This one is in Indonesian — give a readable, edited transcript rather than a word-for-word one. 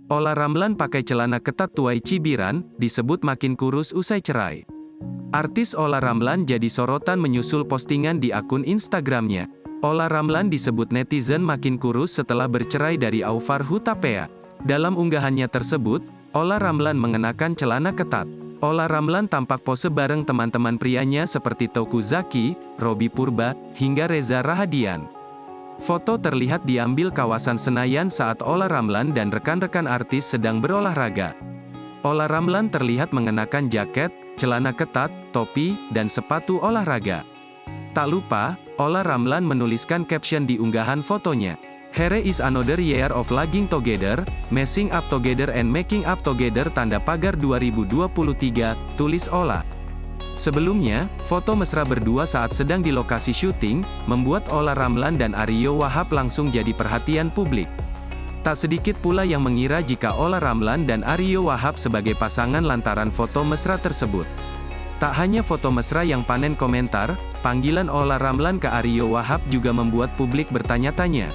Ola Ramlan pakai celana ketat tuai cibiran, disebut makin kurus usai cerai. Artis Ola Ramlan jadi sorotan menyusul postingan di akun Instagramnya. Ola Ramlan disebut netizen makin kurus setelah bercerai dari Aufar Hutapea. Dalam unggahannya tersebut, Ola Ramlan mengenakan celana ketat. Ola Ramlan tampak pose bareng teman-teman prianya seperti Teuku Zacky, Robby Purba, hingga Reza Rahadian. Foto terlihat diambil kawasan Senayan saat Ola Ramlan dan rekan-rekan artis sedang berolahraga. Ola Ramlan terlihat mengenakan jaket, celana ketat, topi, dan sepatu olahraga. Tak lupa, Ola Ramlan menuliskan caption di unggahan fotonya. "Here is another year of lagging together, messing up together and making up together tanda pagar 2023, tulis Ola. Sebelumnya, foto mesra berdua saat sedang di lokasi syuting, membuat Ola Ramlan dan Ariyo Wahab langsung jadi perhatian publik. Tak sedikit pula yang mengira jika Ola Ramlan dan Ariyo Wahab sebagai pasangan lantaran foto mesra tersebut. Tak hanya foto mesra yang panen komentar, panggilan Ola Ramlan ke Ariyo Wahab juga membuat publik bertanya-tanya.